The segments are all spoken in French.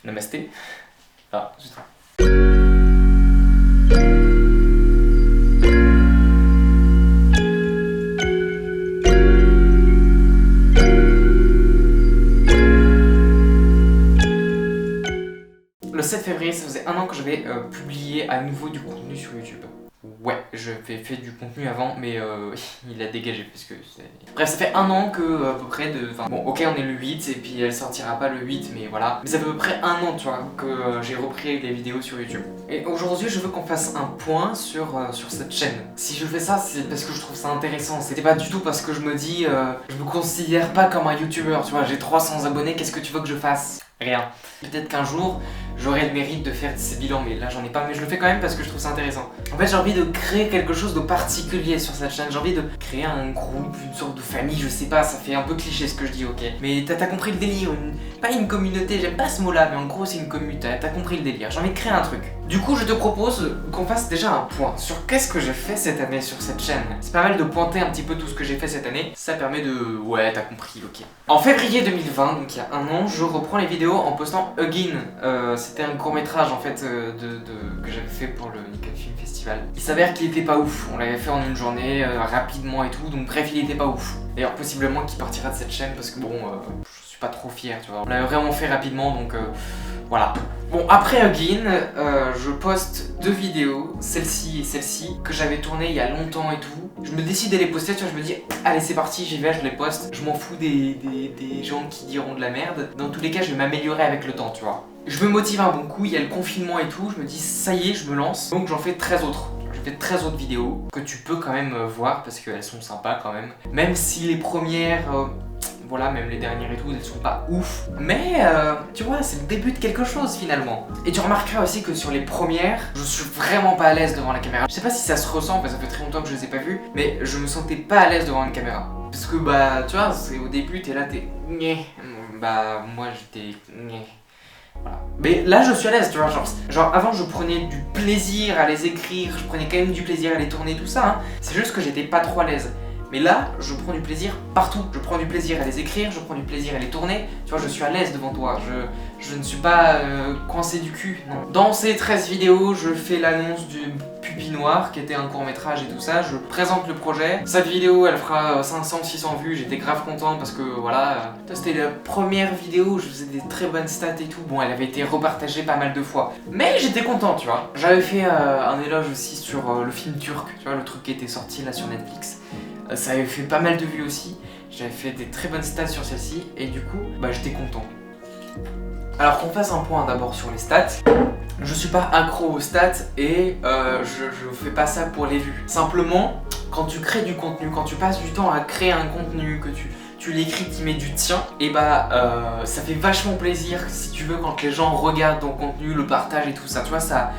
Namasté. Ah, zut. Le 7 février, ça faisait un an que j'avais publié à nouveau du contenu sur YouTube. Ouais, j'avais fait du contenu avant, mais il a dégagé parce que c'est... Bref, ça fait un an que, à peu près, de... Enfin, bon, ok, on est le 8, et puis elle sortira pas le 8, mais voilà. Mais ça fait à peu près un an, tu vois, que j'ai repris les vidéos sur YouTube. Et aujourd'hui, je veux qu'on fasse un point sur cette chaîne. Si je fais ça, c'est parce que je trouve ça intéressant. C'était pas du tout parce que je me dis, je me considère pas comme un YouTuber, tu vois, j'ai 300 abonnés, qu'est-ce que tu veux que je fasse? Rien. Peut-être qu'un jour, j'aurai le mérite de faire ces bilans, mais là j'en ai pas, mais je le fais quand même parce que je trouve ça intéressant. En fait, j'ai envie de créer quelque chose de particulier sur cette chaîne, j'ai envie de créer un groupe, une sorte de famille, je sais pas, ça fait un peu cliché ce que je dis, ok. Mais t'as compris le délire, pas une communauté, j'aime pas ce mot-là, mais en gros c'est une communauté, t'as compris le délire, j'ai envie de créer un truc. Du coup, je te propose qu'on fasse déjà un point sur qu'est-ce que j'ai fait cette année sur cette chaîne. C'est pas mal de pointer un petit peu tout ce que j'ai fait cette année, ça permet de... Ouais, t'as compris, ok. En février 2020, donc il y a un an, je reprends les vidéos en postant Again. C'était un court-métrage en fait que j'avais fait pour le Nickel Film Festival. Il s'avère qu'il était pas ouf, on l'avait fait en une journée, rapidement et tout, donc bref, il était pas ouf. D'ailleurs, possiblement qu'il partira de cette chaîne parce que bon, je suis pas trop fier, tu vois. On l'avait vraiment fait rapidement, donc voilà. Bon, après Again, je poste 2 vidéos, celle-ci et celle-ci, que j'avais tournées il y a longtemps et tout. Je me décide de les poster, tu vois, je me dis, allez c'est parti, j'y vais, je les poste. Je m'en fous des gens qui diront de la merde. Dans tous les cas, je vais m'améliorer avec le temps, tu vois. Je me motive un bon coup, il y a le confinement et tout, je me dis, ça y est, je me lance. Donc j'en fais 13 autres. Je fais 13 autres vidéos que tu peux quand même voir parce qu'elles sont sympas quand même. Même si les premières... voilà, même les dernières et tout, elles sont pas ouf. Mais tu vois, c'est le début de quelque chose finalement. Et tu remarqueras aussi que sur les premières, je suis vraiment pas à l'aise devant la caméra. Je sais pas si ça se ressent parce que ça fait très longtemps que je les ai pas vues, mais je me sentais pas à l'aise devant une caméra. Parce que bah, tu vois, c'est au début, t'es là, t'es... Bah, moi j'étais... Voilà. Mais là je suis à l'aise, tu vois, genre avant je prenais du plaisir à les écrire, je prenais quand même du plaisir à les tourner, tout ça, hein. C'est juste que j'étais pas trop à l'aise. Mais là, je prends du plaisir partout. Je prends du plaisir à les écrire, je prends du plaisir à les tourner. Tu vois, je suis à l'aise devant toi. Je ne suis pas coincé du cul, non. Dans ces 13 vidéos, je fais l'annonce du Pupille Noire, qui était un court-métrage et tout ça. Je présente le projet. Cette vidéo, elle fera 500-600 vues. J'étais grave content parce que, voilà, c'était la première vidéo où je faisais des très bonnes stats et tout. Bon, elle avait été repartagée pas mal de fois. Mais j'étais content, tu vois. J'avais fait un éloge aussi sur le film turc, tu vois, le truc qui était sorti là sur Netflix. Ça avait fait pas mal de vues aussi, j'avais fait des très bonnes stats sur celle-ci et du coup, bah j'étais content. Alors qu'on fasse un point d'abord sur les stats. Je suis pas accro aux stats et je fais pas ça pour les vues. Simplement, quand tu crées du contenu, quand tu passes du temps à créer un contenu, que tu l'écris, tu mets du tien, et bah ça fait vachement plaisir si tu veux quand les gens regardent ton contenu, le partagent et tout ça, tu vois, ça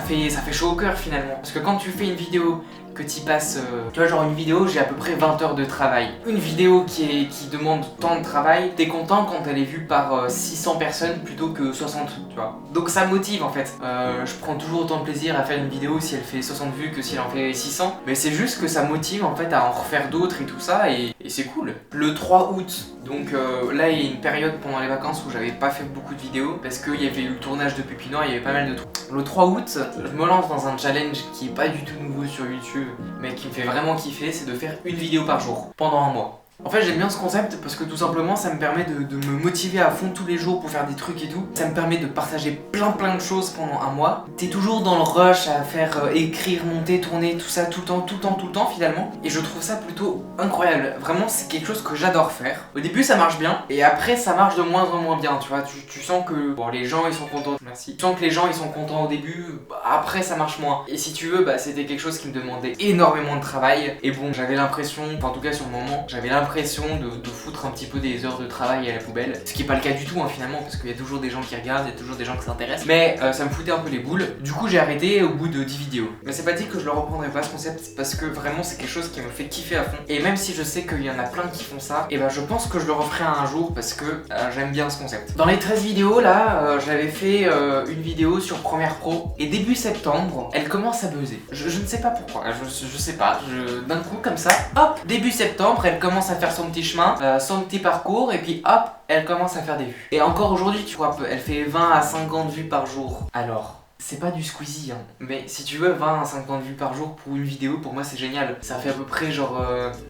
fait chaud au cœur finalement. Parce que quand tu fais une vidéo que tu passes, tu vois, genre une vidéo, j'ai à peu près 20 heures de travail. Une vidéo qui demande tant de travail, t'es content quand elle est vue par 600 personnes plutôt que 60, tu vois. Donc ça motive en fait. Je prends toujours autant de plaisir à faire une vidéo si elle fait 60 vues que si elle en fait 600. Mais c'est juste que ça motive en fait à en refaire d'autres et tout ça et c'est cool. Le 3 août, donc là il y a une période pendant les vacances où j'avais pas fait beaucoup de vidéos parce qu'il y avait eu le tournage de Pupille Noire, il y avait pas mal de trucs. Le 3 août, je me lance dans un challenge qui est pas du tout nouveau sur YouTube mais qui me fait vraiment kiffer, c'est de faire une vidéo par jour pendant un mois. En fait, j'aime bien ce concept parce que tout simplement ça me permet de me motiver à fond tous les jours pour faire des trucs et tout. Ça me permet de partager plein de choses pendant un mois. T'es toujours dans le rush à faire écrire, monter, tourner, tout ça tout le temps finalement. Et je trouve ça plutôt incroyable. Vraiment, c'est quelque chose que j'adore faire. Au début, ça marche bien et après, ça marche de moins en moins bien. Tu vois, tu sens que bon, les gens ils sont contents. Merci. Tu sens que les gens ils sont contents au début. Après, ça marche moins. Et si tu veux, bah c'était quelque chose qui me demandait énormément de travail. Et bon, j'avais l'impression, enfin, en tout cas sur le moment, j'avais l'impression de foutre un petit peu des heures de travail à la poubelle. Ce qui est pas le cas du tout hein, finalement parce qu'il y a toujours des gens qui regardent, il y a toujours des gens qui s'intéressent. Mais ça me foutait un peu les boules. Du coup j'ai arrêté au bout de 10 vidéos. Mais c'est pas dit que je le reprendrai pas ce concept parce que vraiment c'est quelque chose qui me fait kiffer à fond. Et même si je sais qu'il y en a plein qui font ça, et ben je pense que je le referai un jour parce que j'aime bien ce concept. Dans les 13 vidéos là, j'avais fait une vidéo sur Premiere Pro et début septembre, elle commence à buzzer. Je ne sais pas pourquoi, je sais pas, d'un coup comme ça, hop, début septembre, elle commence à faire son petit chemin, son petit parcours, et puis hop, elle commence à faire des vues. Et encore aujourd'hui, tu vois, elle fait 20 à 50 vues par jour. Alors, c'est pas du Squeezie, hein, mais si tu veux 20 à 50 vues par jour pour une vidéo, pour moi c'est génial. Ça fait à peu près genre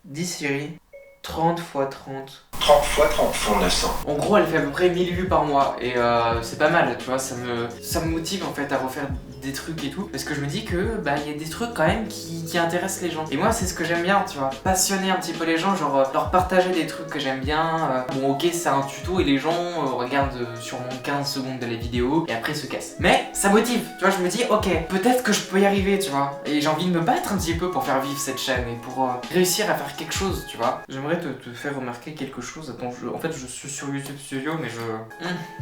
10 séries, 30 x 30. 30 x 30 font 900. En gros, elle fait à peu près 1000 vues par mois et c'est pas mal, tu vois, ça me motive en fait à refaire des trucs et tout, parce que je me dis que bah il y a des trucs quand même qui intéressent les gens. Et moi c'est ce que j'aime bien, tu vois, passionner un petit peu les gens, genre leur partager des trucs que j'aime bien. Bon ok, c'est un tuto et les gens regardent sûrement 15 secondes de la vidéo et après se cassent. Mais ça motive, tu vois, je me dis ok, peut-être que je peux y arriver, tu vois. Et j'ai envie de me battre un petit peu pour faire vivre cette chaîne et pour réussir à faire quelque chose, tu vois. J'aimerais te faire remarquer quelque chose. Attends, en fait je suis sur YouTube Studio mais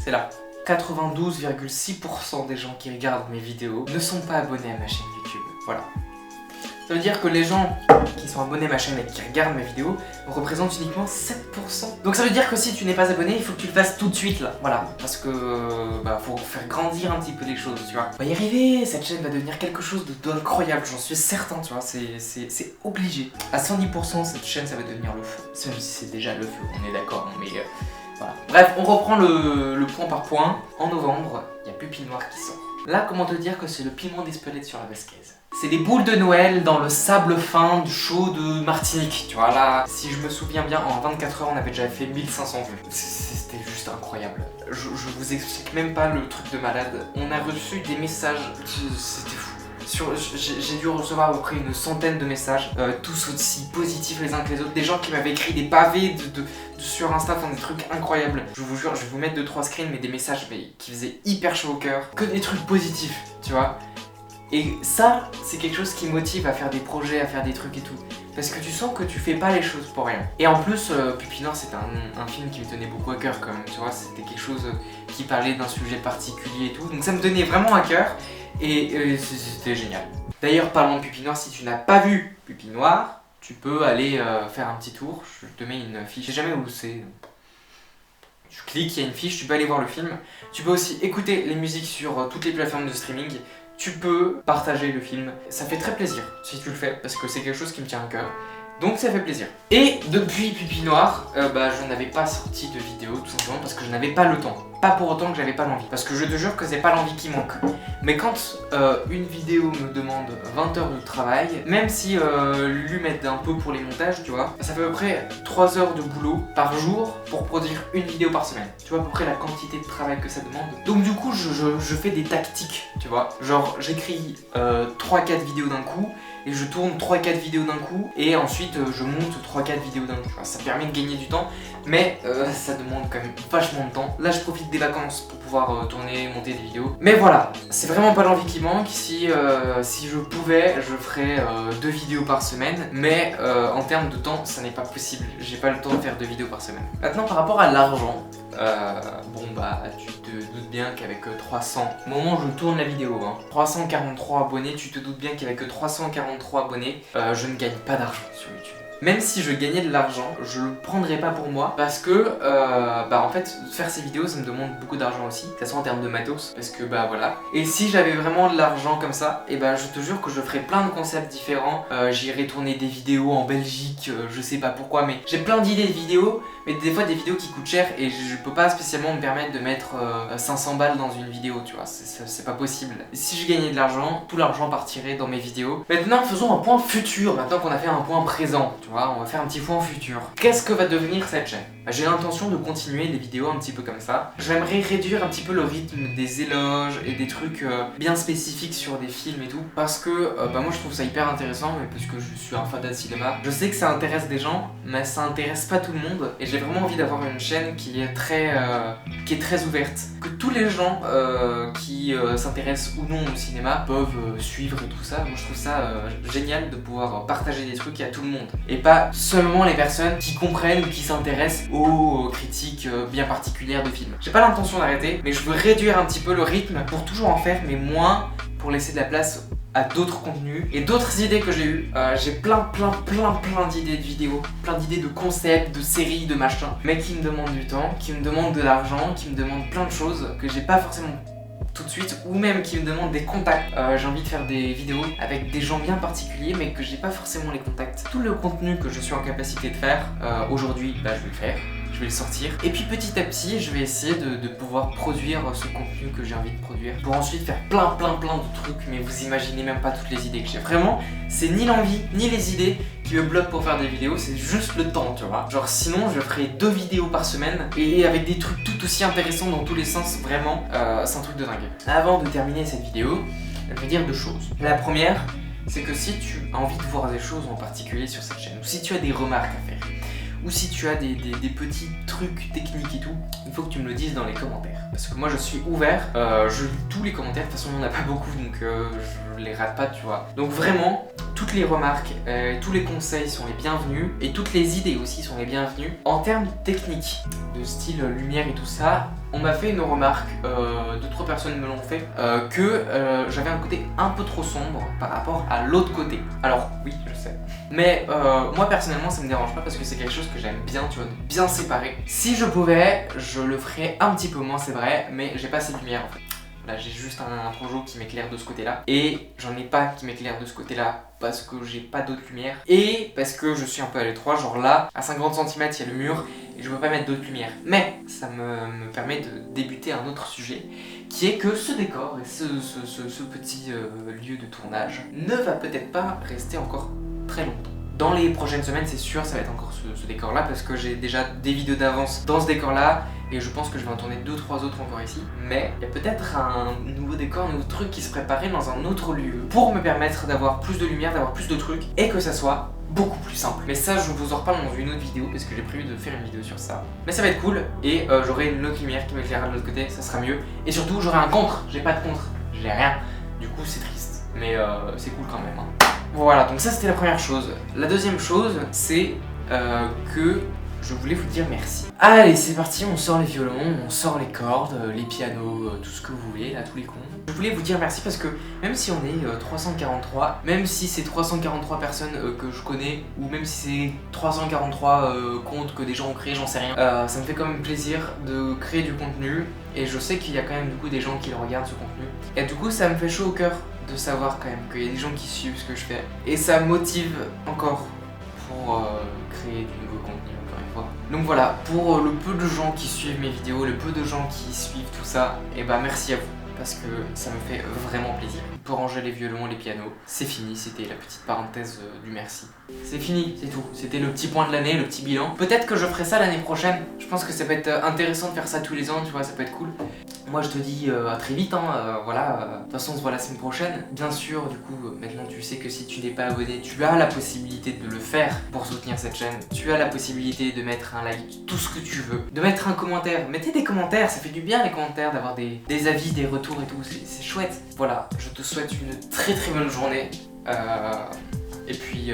c'est là. 92,6% des gens qui regardent mes vidéos ne sont pas abonnés à ma chaîne YouTube. Voilà. Ça veut dire que les gens qui sont abonnés à ma chaîne et qui regardent mes vidéos représentent uniquement 7%. Donc ça veut dire que si tu n'es pas abonné, il faut que tu le fasses tout de suite là. Voilà. Parce que bah faut faire grandir un petit peu les choses, tu vois. On va y arriver, cette chaîne va devenir quelque chose d'incroyable, j'en suis certain, tu vois. C'est obligé. À 110%, cette chaîne ça va devenir le feu. Même si c'est déjà le feu, on est d'accord, mais voilà. Bref, on reprend le point par point. En novembre, il y a Pupinoir qui sort. Là, comment te dire que c'est le piment d'Espelette sur la basquaise. C'est des boules de Noël dans le sable fin du chaud de Martinique. Tu vois, là, si je me souviens bien, en 24 heures, on avait déjà fait 1500 vues. C'était juste incroyable. Je vous explique même pas le truc de malade. On a reçu des messages, c'était fou. J'ai dû recevoir à peu près une centaine de messages, tous aussi positifs les uns que les autres. Des gens qui m'avaient écrit des pavés sur Insta, enfin des trucs incroyables. Je vous jure, je vais vous mettre 2-3 screens, mais des messages qui faisaient hyper chaud au cœur. Que des trucs positifs, tu vois. Et ça, c'est quelque chose qui motive à faire des projets, à faire des trucs et tout. Parce que tu sens que tu fais pas les choses pour rien. Et en plus, Pupinoir, c'était un film qui me tenait beaucoup à cœur quand même, tu vois. C'était quelque chose qui parlait d'un sujet particulier et tout. Donc ça me tenait vraiment à cœur. Et c'était génial. D'ailleurs, parlant de Pupinoir, si tu n'as pas vu Pupinoir, tu peux aller faire un petit tour. Je te mets une fiche, je sais jamais où c'est. Tu cliques, il y a une fiche, tu peux aller voir le film. Tu peux aussi écouter les musiques sur toutes les plateformes de streaming. Tu peux partager le film. Ça fait très plaisir si tu le fais, parce que c'est quelque chose qui me tient à cœur. Donc ça fait plaisir. Et depuis Pupinoir, je n'avais pas sorti de vidéo tout simplement parce que je n'avais pas le temps. Pas pour autant que j'avais pas l'envie. Parce que je te jure que c'est pas l'envie qui manque. Mais quand une vidéo me demande 20 heures de travail, même si lui m'aide un peu pour les montages, tu vois, ça fait à peu près 3 heures de boulot par jour pour produire une vidéo par semaine. Tu vois à peu près la quantité de travail que ça demande. Donc du coup, je fais des tactiques, tu vois. Genre, j'écris 3-4 vidéos d'un coup. Et je tourne 3-4 vidéos d'un coup et ensuite je monte 3-4 vidéos d'un coup. Ça permet de gagner du temps, mais ça demande quand même vachement de temps. Là je profite des vacances pour pouvoir tourner, monter des vidéos. Mais voilà, c'est vraiment pas l'envie qui manque. Si je pouvais, je ferais 2 vidéos par semaine, mais en termes de temps, ça n'est pas possible. J'ai pas le temps de faire 2 vidéos par semaine. Maintenant par rapport à l'argent, tu te doutes bien qu'avec 300, au moment où je tourne la vidéo, 343 abonnés, tu te doutes bien qu'avec 343 abonnés, je ne gagne pas d'argent sur YouTube. Même si je gagnais de l'argent, je le prendrais pas pour moi parce que en fait faire ces vidéos ça me demande beaucoup d'argent aussi, de toute façon en termes de matos, parce que voilà. Et si j'avais vraiment de l'argent comme ça, et je te jure que je ferais plein de concepts différents. J'irais tourner des vidéos en Belgique, je sais pas pourquoi, mais j'ai plein d'idées de vidéos, mais des fois des vidéos qui coûtent cher et je peux pas spécialement me permettre de mettre 500 balles dans une vidéo, tu vois, c'est pas possible. Et si je gagnais de l'argent, tout l'argent partirait dans mes vidéos. Maintenant faisons un point futur, maintenant qu'on a fait un point présent. Tu vois, on va faire un petit point futur. Qu'est-ce que va devenir cette chaîne ? J'ai l'intention de continuer des vidéos un petit peu comme ça. J'aimerais réduire un petit peu le rythme des éloges et des trucs bien spécifiques sur des films et tout. Parce que moi je trouve ça hyper intéressant, mais parce que je suis un fan de cinéma. Je sais que ça intéresse des gens, mais ça intéresse pas tout le monde. Et j'ai vraiment envie d'avoir une chaîne qui est très ouverte. Que tous les gens qui s'intéressent ou non au cinéma peuvent suivre et tout ça. Moi je trouve ça génial de pouvoir partager des trucs à tout le monde. Et pas seulement les personnes qui comprennent ou qui s'intéressent aux critiques bien particulières de films. J'ai pas l'intention d'arrêter, mais je veux réduire un petit peu le rythme pour toujours en faire, mais moins pour laisser de la place à d'autres contenus et d'autres idées que j'ai eues. J'ai plein d'idées de vidéos, plein d'idées de concepts, de séries, de machins, mais qui me demandent du temps, qui me demandent de l'argent, qui me demandent plein de choses que j'ai pas forcément tout de suite ou même qui me demandent des contacts. J'ai envie de faire des vidéos avec des gens bien particuliers mais que j'ai pas forcément les contacts. Tout le contenu que je suis en capacité de faire, aujourd'hui, je vais le faire. Je vais le sortir. Et puis petit à petit, je vais essayer de pouvoir produire ce contenu que j'ai envie de produire. Pour ensuite faire plein de trucs, mais vous imaginez même pas toutes les idées que j'ai. Vraiment, c'est ni l'envie, ni les idées qui me bloquent pour faire des vidéos, c'est juste le temps, tu vois. Genre sinon, je ferais 2 vidéos par semaine et avec des trucs tout aussi intéressants dans tous les sens, vraiment, c'est un truc de dingue. Avant de terminer cette vidéo, je vais dire 2 choses. La première, c'est que si tu as envie de voir des choses en particulier sur cette chaîne, ou si tu as des remarques à faire, ou si tu as des petits trucs techniques et tout, il faut que tu me le dises dans les commentaires. Parce que moi je suis ouvert, je lis tous les commentaires, de toute façon il n'y en a pas beaucoup donc je les rate pas, tu vois. Donc vraiment, toutes les remarques, tous les conseils sont les bienvenus et toutes les idées aussi sont les bienvenues. En termes techniques, de style lumière et tout ça, on m'a fait une remarque, 2-3 personnes me l'ont fait, que j'avais un côté un peu trop sombre par rapport à l'autre côté. Alors oui, je sais. Mais moi personnellement ça me dérange pas parce que c'est quelque chose que j'aime bien, tu vois, de bien séparer. Si je pouvais, je le ferais un petit peu moins, c'est vrai, mais j'ai pas assez de lumière en fait. Là j'ai juste un projo qui m'éclaire de ce côté là et j'en ai pas qui m'éclaire de ce côté là parce que j'ai pas d'autres lumières et parce que je suis un peu à l'étroit, genre là à 50 cm il y a le mur et je peux pas mettre d'autres lumières. Mais ça me permet de débuter un autre sujet qui est que ce décor et ce petit lieu de tournage ne va peut-être pas rester encore très longtemps. Dans les prochaines semaines, c'est sûr, ça va être encore ce décor-là parce que j'ai déjà des vidéos d'avance dans ce décor-là et je pense que je vais en tourner 2-3 autres encore ici. Mais il y a peut-être un nouveau décor, un nouveau truc qui se préparait dans un autre lieu pour me permettre d'avoir plus de lumière, d'avoir plus de trucs et que ça soit beaucoup plus simple. Mais ça, je vous en reparle dans une autre vidéo parce que j'ai prévu de faire une vidéo sur ça. Mais ça va être cool et j'aurai une autre lumière qui m'éclairera de l'autre côté, ça sera mieux. Et surtout, j'aurai un contre, j'ai pas de contre, j'ai rien. Du coup, c'est triste, mais c'est cool quand même. Hein. Voilà, donc ça c'était la première chose. La deuxième chose, c'est que je voulais vous dire merci. Allez, c'est parti, on sort les violons, on sort les cordes, les pianos, tout ce que vous voulez, là, tous les cons. Je voulais vous dire merci parce que même si on est 343, même si c'est 343 personnes que je connais, ou même si c'est 343 comptes que des gens ont créés, j'en sais rien, ça me fait quand même plaisir de créer du contenu. Et je sais qu'il y a quand même du coup des gens qui le regardent ce contenu. Et du coup ça me fait chaud au cœur de savoir quand même qu'il y a des gens qui suivent ce que je fais. Et ça me motive encore pour créer du nouveau contenu encore une fois. Donc voilà, pour le peu de gens qui suivent mes vidéos, le peu de gens qui suivent tout ça, et bah merci à vous. Parce que ça me fait vraiment plaisir. Pour ranger les violons, les pianos, c'est fini, c'était la petite parenthèse du merci. C'est fini, c'est tout. C'était le petit point de l'année, le petit bilan. Peut-être que je ferai ça l'année prochaine. Je pense que ça peut être intéressant de faire ça tous les ans, tu vois, ça peut être cool. Moi je te dis à très vite, hein, voilà. De toute façon on se voit la semaine prochaine. Bien sûr, du coup, maintenant tu sais que si tu n'es pas abonné, tu as la possibilité de le faire pour soutenir cette chaîne. Tu as la possibilité de mettre un like, tout ce que tu veux. De mettre un commentaire. Mettez des commentaires, ça fait du bien les commentaires, d'avoir des avis, des retours et tout, c'est chouette. Voilà, je te souhaite une très bonne journée. Et puis